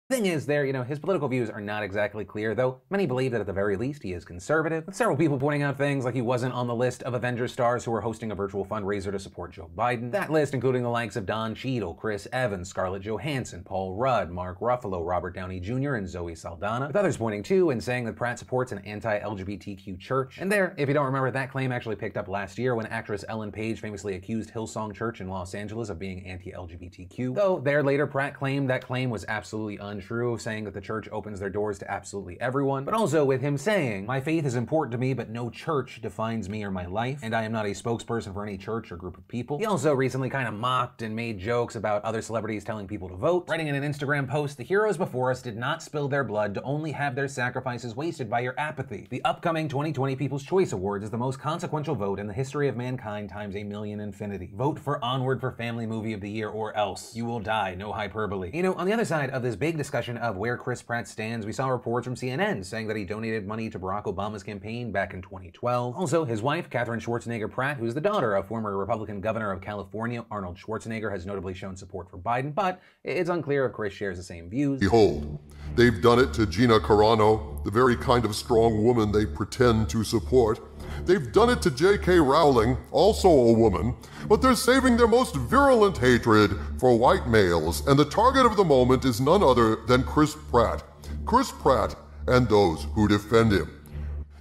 Thing is there, his political views are not exactly clear, though many believe that at the very least he is conservative, with several people pointing out things like he wasn't on the list of Avengers stars who were hosting a virtual fundraiser to support Joe Biden. That list including the likes of Don Cheadle, Chris Evans, Scarlett Johansson, Paul Rudd, Mark Ruffalo, Robert Downey Jr., and Zoe Saldana, with others pointing to and saying that Pratt supports an anti-LGBTQ church. And there, if you don't remember, that claim actually picked up last year when actress Ellen Page famously accused Hillsong Church in Los Angeles of being anti-LGBTQ. Though there later Pratt claimed that claim was absolutely untrue, saying that the church opens their doors to absolutely everyone, but also with him saying, "My faith is important to me, but no church defines me or my life, and I am not a spokesperson for any church or group of people." He also recently kind of mocked and made jokes about other celebrities telling people to vote, writing in an Instagram post, "The heroes before us did not spill their blood to only have their sacrifices wasted by your apathy. The upcoming 2020 People's Choice Awards is the most consequential vote in the history of mankind times a million infinity. Vote for Onward for Family Movie of the Year or else you will die, no hyperbole." On the other side of this big discussion of where Chris Pratt stands, we saw reports from CNN saying that he donated money to Barack Obama's campaign back in 2012. Also, his wife, Katherine Schwarzenegger Pratt, who is the daughter of former Republican governor of California, Arnold Schwarzenegger, has notably shown support for Biden, but it's unclear if Chris shares the same views. Behold, they've done it to Gina Carano, the very kind of strong woman they pretend to support. They've done it to J.K. Rowling, also a woman, but they're saving their most virulent hatred for white males, and the target of the moment is none other than Chris Pratt. Chris Pratt and those who defend him.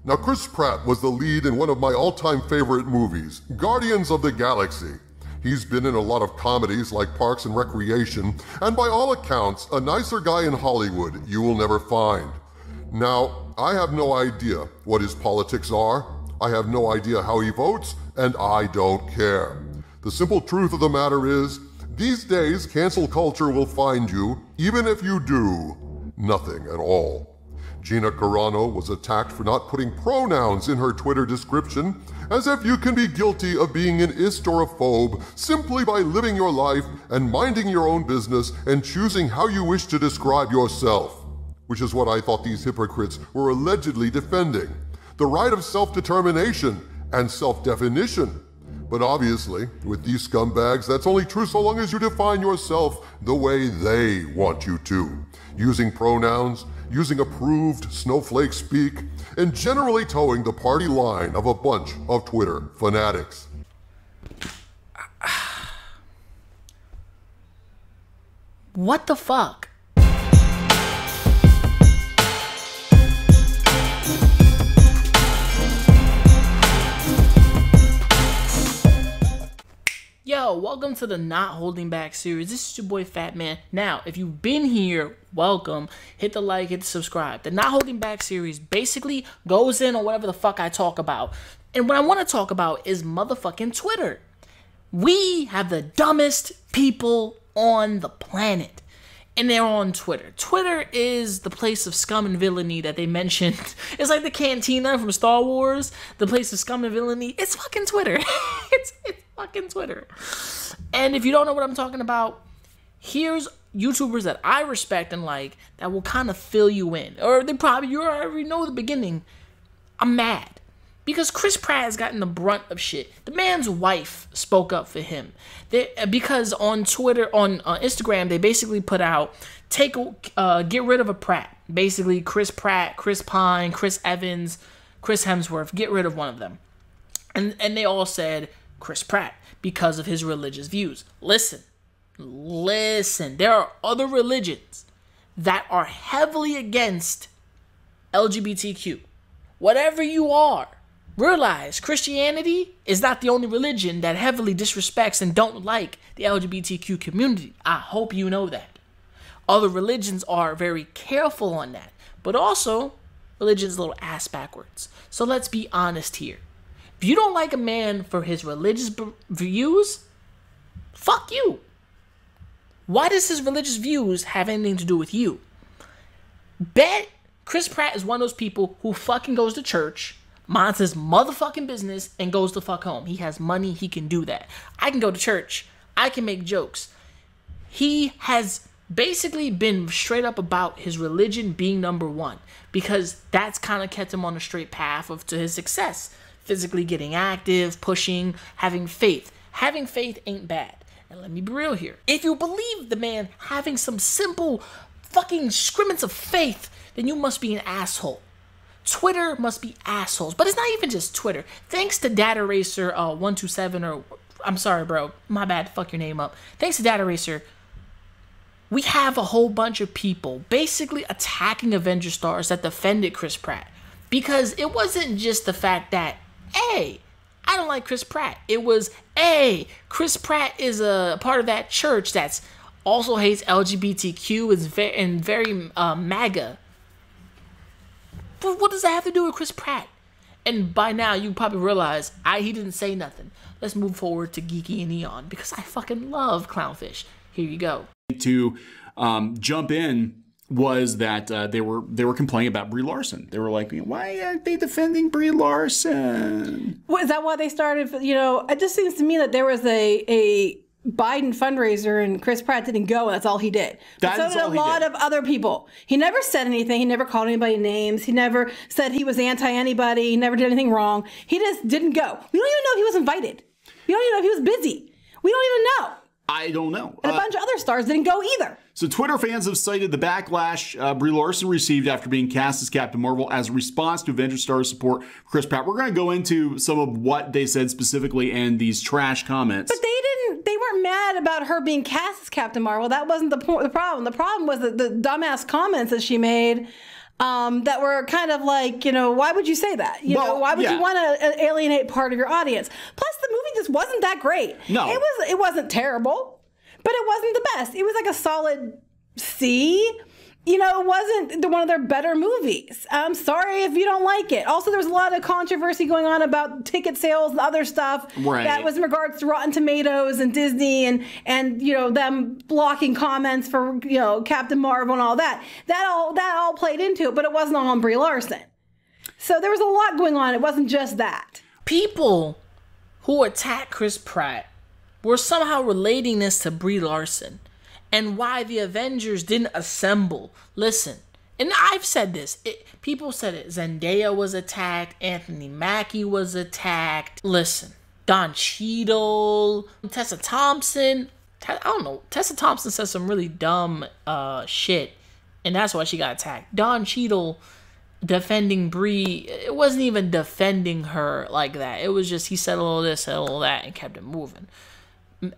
Now, Chris Pratt was the lead in one of my all-time favorite movies, Guardians of the Galaxy. He's been in a lot of comedies like Parks and Recreation, and by all accounts, a nicer guy in Hollywood you will never find. Now, I have no idea what his politics are, I have no idea how he votes, and I don't care. The simple truth of the matter is, these days cancel culture will find you, even if you do nothing at all. Gina Carano was attacked for not putting pronouns in her Twitter description, as if you can be guilty of being an ist or a phobe simply by living your life and minding your own business and choosing how you wish to describe yourself, which is what I thought these hypocrites were allegedly defending. The right of self-determination and self-definition. But obviously, with these scumbags, that's only true so long as you define yourself the way they want you to. Using pronouns, using approved snowflake speak, and generally towing the party line of a bunch of Twitter fanatics. What the fuck? Yo, welcome to the Not Holding Back series. This is your boy Fat Man. Now, if you've been here, welcome. Hit the like, hit the subscribe. The Not Holding Back series basically goes in on whatever the fuck I talk about. And what I want to talk about is motherfucking Twitter. We have the dumbest people on the planet. And they're on Twitter. Twitter is the place of scum and villainy that they mentioned. It's like the cantina from Star Wars. The place of scum and villainy. It's fucking Twitter. It's fucking Twitter. And if you don't know what I'm talking about, here's YouTubers that I respect and like that will kind of fill you in. Or you already know the beginning. I'm mad. Because Chris Pratt has gotten the brunt of shit. The man's wife spoke up for him. Because on Twitter, on Instagram, they basically put out, get rid of a Pratt. Basically, Chris Pratt, Chris Pine, Chris Evans, Chris Hemsworth, get rid of one of them. And they all said Chris Pratt because of his religious views. Listen. There are other religions that are heavily against LGBTQ. Whatever you are, realize Christianity is not the only religion that heavily disrespects and don't like the LGBTQ community. I hope you know that. Other religions are very careful on that. But also, religion's a little ass backwards. So let's be honest here. If you don't like a man for his religious views, fuck you. Why does his religious views have anything to do with you? Bet Chris Pratt is one of those people who fucking goes to church, minds his motherfucking business, and goes the fuck home. He has money, he can do that. I can go to church, I can make jokes. He has basically been straight up about his religion being number one, because that's kind of kept him on a straight path to his success. Physically getting active, pushing, having faith. Having faith ain't bad. And let me be real here. If you believe the man having some simple fucking scriments of faith, then you must be an asshole. Twitter must be assholes. But it's not even just Twitter. Thanks to Data Racer 127, or I'm sorry, bro, my bad, fuck your name up. Thanks to Data Racer, we have a whole bunch of people basically attacking Avenger stars that defended Chris Pratt. Because it wasn't just the fact that, hey, I don't like Chris Pratt. It was, hey, Chris Pratt is a part of that church that's also hates LGBTQ, is very MAGA. But what does that have to do with Chris Pratt? And by now, you probably realize he didn't say nothing. Let's move forward to Geeky and Neon, because I fucking love clownfish. Here you go. To jump in was that they were complaining about Brie Larson. They were like, why aren't they defending Brie Larson? Well, is that why they started? You know, it just seems to me that there was a Biden fundraiser and Chris Pratt didn't go, and that's all he did. But so did a lot of other people. He never said anything. He never called anybody names. He never said he was anti-anybody. He never did anything wrong. He just didn't go. We don't even know if he was invited. We don't even know if he was busy. We don't even know. I don't know. And a bunch of other stars didn't go either. So Twitter fans have cited the backlash Brie Larson received after being cast as Captain Marvel as a response to Avenger stars support Chris Pratt. We're going to go into some of what they said specifically in these trash comments. But they weren't mad about her being cast as Captain Marvel. That wasn't the problem. The problem was the dumbass comments that she made that were kind of like, you know, why would you say that? You know, why would you want to alienate part of your audience? Plus, the movie just wasn't that great. No. It wasn't terrible, but it wasn't the best. It was like a solid C. You know, it wasn't one of their better movies. I'm sorry if you don't like it. Also, there was a lot of controversy going on about ticket sales and other stuff. Right. That was in regards to Rotten Tomatoes and Disney and you know, them blocking comments for, you know, Captain Marvel and all that. That all played into it, but it wasn't all on Brie Larson. So there was a lot going on. It wasn't just that. People who attack Chris Pratt were somehow relating this to Brie Larson. And why the Avengers didn't assemble. Listen, and I've said this. People said it. Zendaya was attacked. Anthony Mackie was attacked. Listen, Don Cheadle, Tessa Thompson. I don't know. Tessa Thompson said some really dumb shit. And that's why she got attacked. Don Cheadle defending Brie. It wasn't even defending her like that. It was just he said a little this, said a little that, and kept it moving.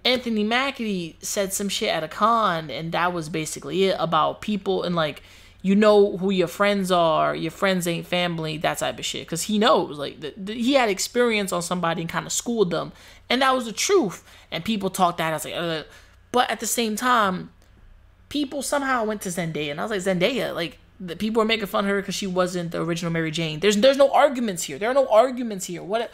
Anthony Mackie said some shit at a con, and that was basically it, about people and like, you know who your friends are, your friends ain't family, that type of shit. Because he knows, like, he had experience on somebody and kind of schooled them, and that was the truth. And people talked that, I was like, but at the same time, people somehow went to Zendaya, and I was like, Zendaya, like, the people are making fun of her because she wasn't the original Mary Jane. There's no arguments here. There are no arguments here. With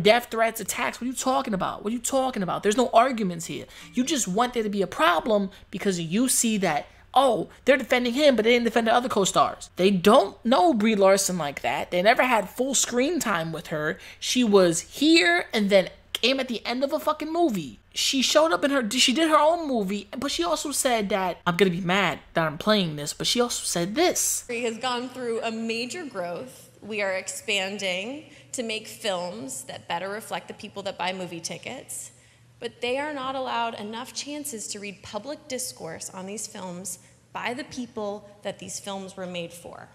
death threats, attacks, what are you talking about? What are you talking about? There's no arguments here. You just want there to be a problem because you see that, oh, they're defending him, but they didn't defend the other co-stars. They don't know Brie Larson like that. They never had full screen time with her. She was here and then came at the end of a fucking movie. She showed up she did her own movie, but she also said that, I'm gonna be mad that I'm playing this, but she also said this. Has gone through a major growth. We are expanding to make films that better reflect the people that buy movie tickets, but they are not allowed enough chances to read public discourse on these films by the people that these films were made for.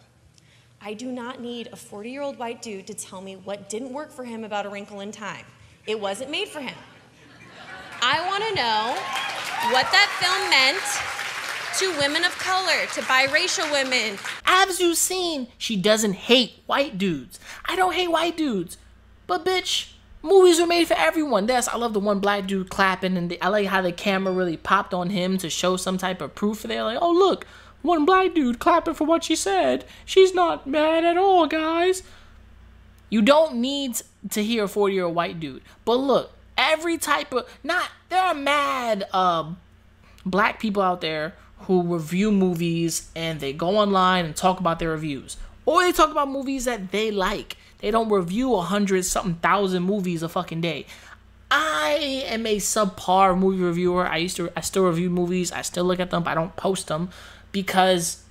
I do not need a 40-year-old white dude to tell me what didn't work for him about A Wrinkle in Time. It wasn't made for him. I want to know what that film meant to women of color, to biracial women. As you've seen, she doesn't hate white dudes. I don't hate white dudes. But bitch, movies were made for everyone. I love the one black dude clapping, and I like how the camera really popped on him to show some type of proof there. Like, oh look, one black dude clapping for what she said. She's not mad at all, guys. You don't need to hear a 40-year-old white dude. But look, every type of, there are mad black people out there who review movies and they go online and talk about their reviews. Or they talk about movies that they like. They don't review 100-something thousand movies a fucking day. I am a subpar movie reviewer. I still review movies. I still look at them, but I don't post them because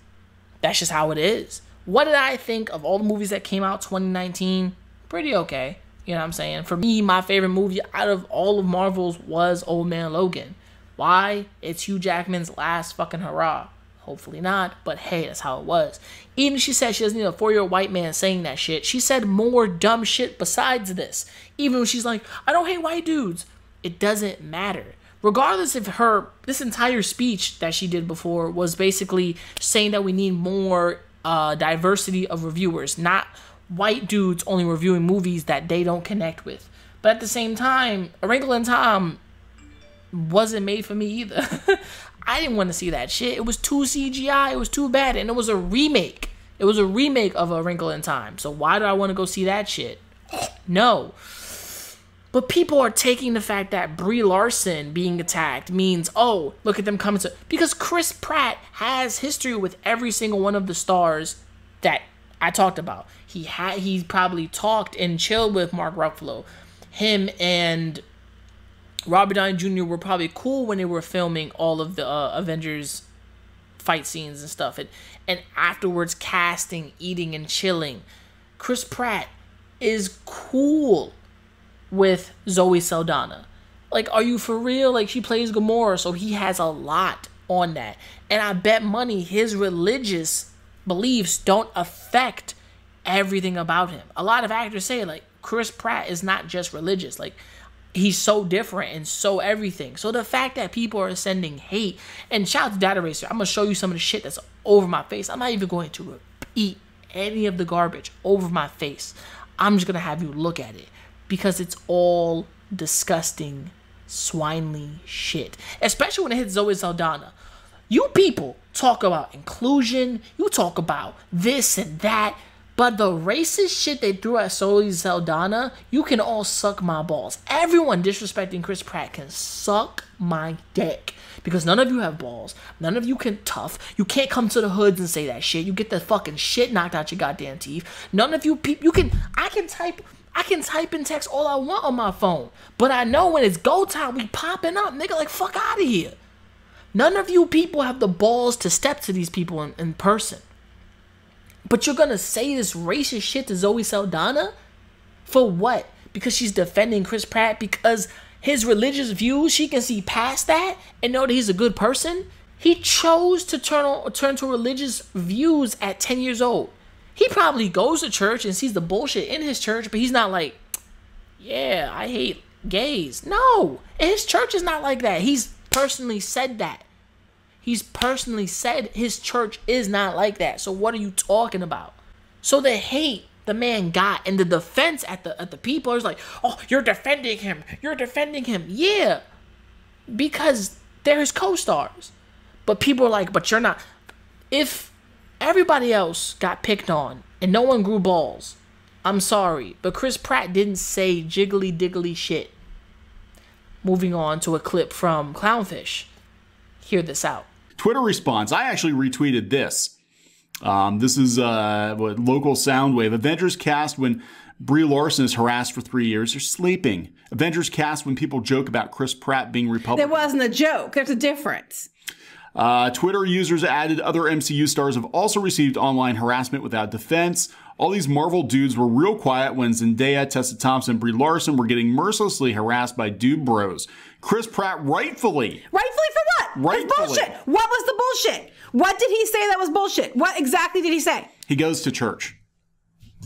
that's just how it is. What did I think of all the movies that came out 2019? Pretty okay. You know what I'm saying? For me, my favorite movie out of all of Marvel's was Old Man Logan. Why? It's Hugh Jackman's last fucking hurrah. Hopefully not, but hey, that's how it was. Even she said she doesn't need a 4-year-old white man saying that shit. She said more dumb shit besides this. Even when she's like, I don't hate white dudes. It doesn't matter. Regardless if this entire speech that she did before was basically saying that we need more diversity of reviewers, not white dudes only reviewing movies that they don't connect with. But at the same time, A Wrinkle in Time wasn't made for me either. I didn't want to see that shit. It was too CGI. It was too bad. And it was a remake. It was a remake of A Wrinkle in Time. So why do I want to go see that shit? No. But people are taking the fact that Brie Larson being attacked means, oh, look at them coming to... Because Chris Pratt has history with every single one of the stars that I talked about. He probably talked and chilled with Mark Ruffalo. Him and Robert Downey Jr. were probably cool when they were filming all of the Avengers fight scenes and stuff. And afterwards, casting, eating, and chilling. Chris Pratt is cool with Zoe Saldana. Like, are you for real? Like, she plays Gamora, so he has a lot on that. And I bet money his religious beliefs don't affect everything about him. A lot of actors say, like, Chris Pratt is not just religious. Like, he's so different and so everything. So the fact that people are sending hate, and shout out to Data Racer, I'm going to show you some of the shit that's over my face. I'm not even going to repeat any of the garbage over my face. I'm just going to have you look at it because it's all disgusting, swinely shit. Especially when it hits Zoe Saldana. You people talk about inclusion, you talk about this and that, but the racist shit they threw at Zoe Saldana, you can all suck my balls. Everyone disrespecting Chris Pratt can suck my dick. Because none of you have balls. None of you can tough. You can't come to the hoods and say that shit. You get the fucking shit knocked out your goddamn teeth. None of you people, I can type and text all I want on my phone. But I know when it's go time, we popping up. Nigga, like, fuck out of here. None of you people have the balls to step to these people in person. But you're gonna say this racist shit to Zoe Saldana? For what? Because she's defending Chris Pratt? Because his religious views, she can see past that and know that he's a good person? He chose to turn to religious views at 10 years old. He probably goes to church and sees the bullshit in his church, but he's not like, yeah, I hate gays. No, his church is not like that. He's personally said that. He's personally said his church is not like that. So what are you talking about? So the hate the man got and the defense at the people is like, oh, you're defending him. You're defending him. Yeah, because they're his co-stars. But people are like, but you're not. If everybody else got picked on and no one grew balls, I'm sorry, but Chris Pratt didn't say jiggly diggly shit. Moving on to a clip from Clownfish. Hear this out. Twitter response. I actually retweeted this. This is local Soundwave. Avengers cast when Brie Larson is harassed for 3 years. They're sleeping. Avengers cast when people joke about Chris Pratt being Republican. There wasn't a joke. There's a difference. Twitter users added other MCU stars have also received online harassment without defense. All these Marvel dudes were real quiet when Zendaya, Tessa Thompson, and Brie Larson were getting mercilessly harassed by dude bros. Chris Pratt rightfully. Rightfully for what? Rightfully. That's bullshit. What was the bullshit? What did he say that was bullshit? What exactly did he say? He goes to church.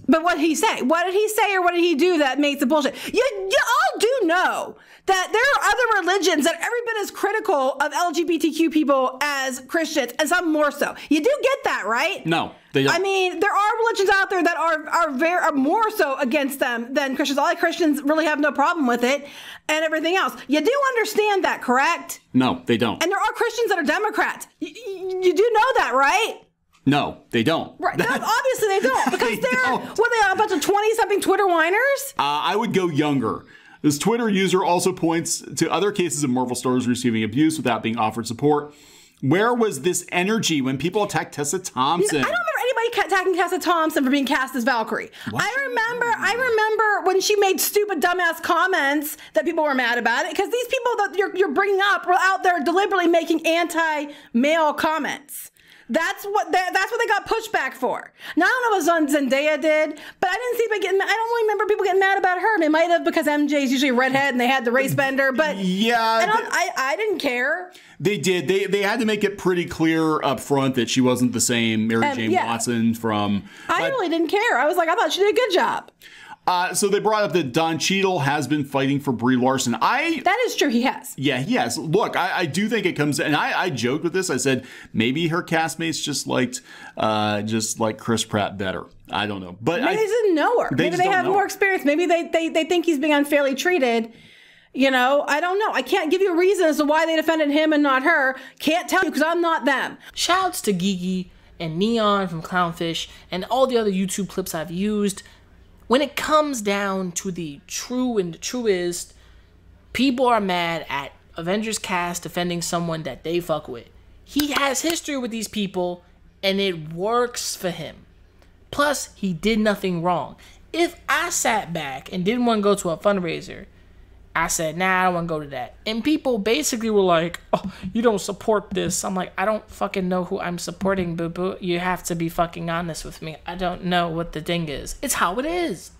But what did he say? What did he say or what did he do that makes it bullshit? You all do know that there are other religions that are every bit as critical of LGBTQ people as Christians, and some more so. You do get that, right? No, they don't. I mean, there are religions out there that are more so against them than Christians. All Christians really have no problem with it and everything else. You do understand that, correct? No, they don't. And there are Christians that are Democrats. You do know that, right? No, they don't. Right. Obviously they don't. Because they're a bunch of 20-something Twitter whiners? I would go younger. This Twitter user also points to other cases of Marvel stars receiving abuse without being offered support. Where was this energy when people attacked Tessa Thompson? I don't remember anybody attacking Tessa Thompson for being cast as Valkyrie. What? I remember when she made stupid, dumbass comments that people were mad about it, because these people that you're bringing up were out there deliberately making anti-male comments. That's what they got pushback for. Now, I don't know what Zendaya did, but I didn't see people getting mad. I don't really remember people getting mad about her. They might have, because MJ's usually a redhead and they had the race bender, but yeah, I didn't care. They did. They had to make it pretty clear up front that she wasn't the same Mary Jane Watson from... I really didn't care. I was like, I thought she did a good job. So they brought up that Don Cheadle has been fighting for Brie Larson. That is true, he has. Yeah, he has. Look, I do think it comes, and I joked with this. I said maybe her castmates just liked Chris Pratt better. I don't know, but maybe they didn't know her. Maybe they have more experience. Maybe they think he's being unfairly treated. You know, I don't know. I can't give you a reason as to why they defended him and not her. Can't tell you because I'm not them. Shouts to Gigi and Neon from Clownfish and all the other YouTube clips I've used. When it comes down to the true and the truest, people are mad at Avengers cast defending someone that they fuck with. He has history with these people, and it works for him. Plus, he did nothing wrong. If I sat back and didn't want to go to a fundraiser, I said, nah, I don't want to go to that. And people basically were like, oh, you don't support this. I'm like, I don't fucking know who I'm supporting, boo-boo. You have to be fucking honest with me. I don't know what the thing is. It's how it is.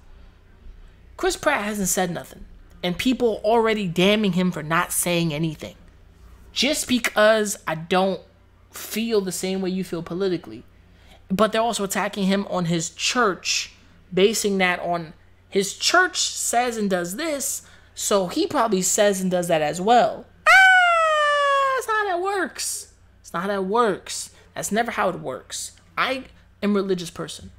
Chris Pratt hasn't said nothing. And people already damning him for not saying anything. Just because I don't feel the same way you feel politically. But they're also attacking him on his church, basing that on his church says and does this, so he probably says and does that as well. That's not how it works. It's not how it works. That's never how it works. I am a religious person.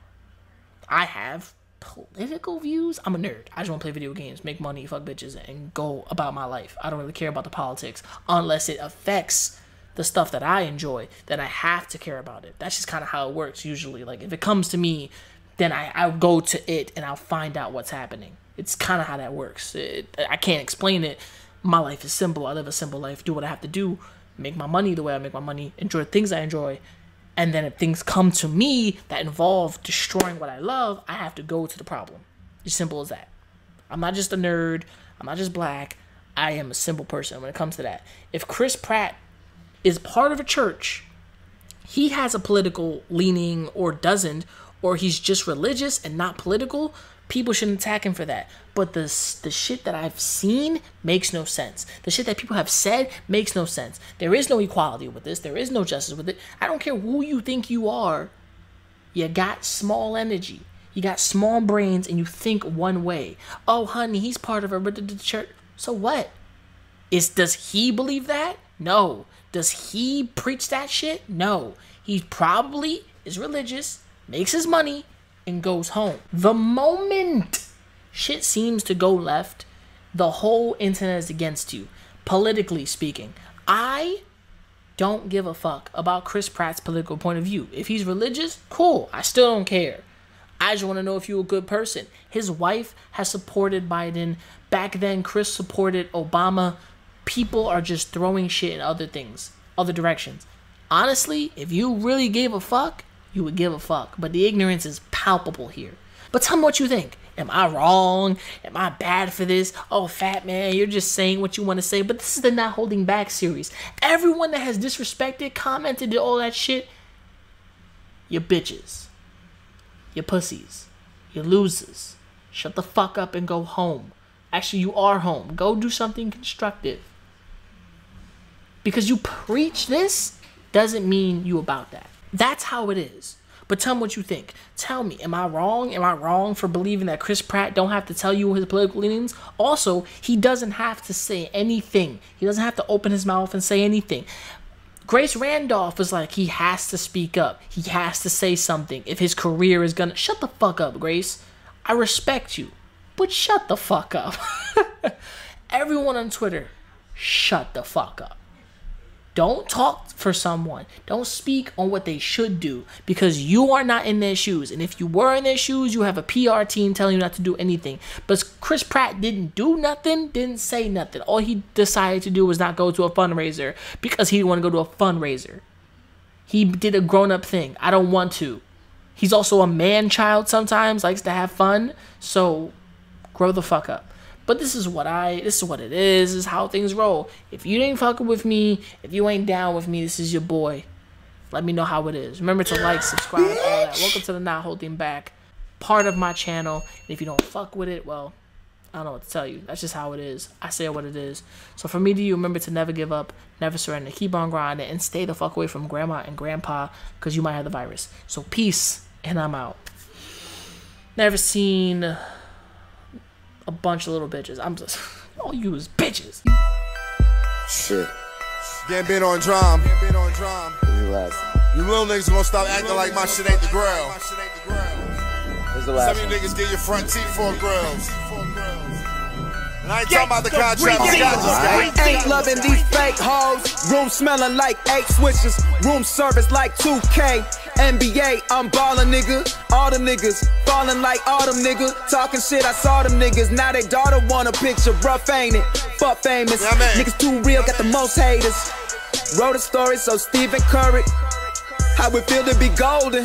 I have political views. I'm a nerd. I just want to play video games, make money, fuck bitches, and go about my life. I don't really care about the politics unless it affects the stuff that I enjoy. Then I have to care about it. That's just kind of how it works usually. Like if it comes to me, then I'll go to it and I'll find out what's happening. It's kind of how that works. I can't explain it. My life is simple. I live a simple life. Do what I have to do. Make my money the way I make my money. Enjoy the things I enjoy. And then if things come to me that involve destroying what I love, I have to go to the problem. As simple as that. I'm not just a nerd. I'm not just black. I am a simple person when it comes to that. If Chris Pratt is part of a church, he has a political leaning or doesn't, or he's just religious and not political, people shouldn't attack him for that. But the shit that I've seen makes no sense. The shit that people have said makes no sense. There is no equality with this. There is no justice with it. I don't care who you think you are. You got small energy. You got small brains and you think one way. Oh, honey, he's part of a church. So what? Does he believe that? No. Does he preach that shit? No. He probably is religious, makes his money, and goes home. The moment shit seems to go left, the whole internet is against you, politically speaking. I don't give a fuck about Chris Pratt's political point of view. If he's religious, cool. I still don't care. I just want to know if you're a good person. His wife has supported Biden. Back then, Chris supported Obama. People are just throwing shit in other things, other directions. Honestly, if you really gave a fuck, you would give a fuck. But the ignorance is palpable here. But tell me what you think. Am I wrong? Am I bad for this? Oh, fat man, you're just saying what you want to say. But this is the Not Holding Back series. Everyone that has disrespected, commented, did all that shit, you bitches. You pussies. You losers. Shut the fuck up and go home. Actually, you are home. Go do something constructive. Because you preach this doesn't mean you about that. That's how it is. But tell me what you think. Tell me, am I wrong? Am I wrong for believing that Chris Pratt don't have to tell you his political leanings? Also, he doesn't have to say anything. He doesn't have to open his mouth and say anything. Grace Randolph is like, he has to speak up. He has to say something if his career is gonna... Shut the fuck up, Grace. I respect you, but shut the fuck up. Everyone on Twitter, shut the fuck up. Don't talk for someone. Don't speak on what they should do because you are not in their shoes. And if you were in their shoes, you have a PR team telling you not to do anything. But Chris Pratt didn't do nothing, didn't say nothing. All he decided to do was not go to a fundraiser because he didn't want to go to a fundraiser. He did a grown-up thing. I don't want to. He's also a man-child sometimes, likes to have fun. So grow the fuck up. But this is what it is. This is how things roll. If you ain't fucking with me, if you ain't down with me, this is your boy. Let me know how it is. Remember to like, subscribe, all that. Welcome to the Not Holding Back part of my channel. And if you don't fuck with it, well, I don't know what to tell you. That's just how it is. I say what it is. So from me to you, remember to never give up, never surrender, keep on grinding, and stay the fuck away from grandma and grandpa because you might have the virus. So peace, and I'm out. Never seen a bunch of little bitches. I'm just, all you is bitches. Shit. Getting bit on drum. You little niggas gonna stop acting like my shit ain't the grill. Some of you niggas get your front teeth for grills. And I ain't talking about the contract. I ain't loving these fake hoes. Room smelling like 8 switches. Room service like 2K. NBA, I'm ballin', nigga. All them niggas falling like all them niggas. Talking shit, I saw them niggas. Now they daughter want a picture. Rough, ain't it? Fuck famous. Niggas too real, got the most haters. Wrote a story, so Stephen Curry. How it feel to be golden.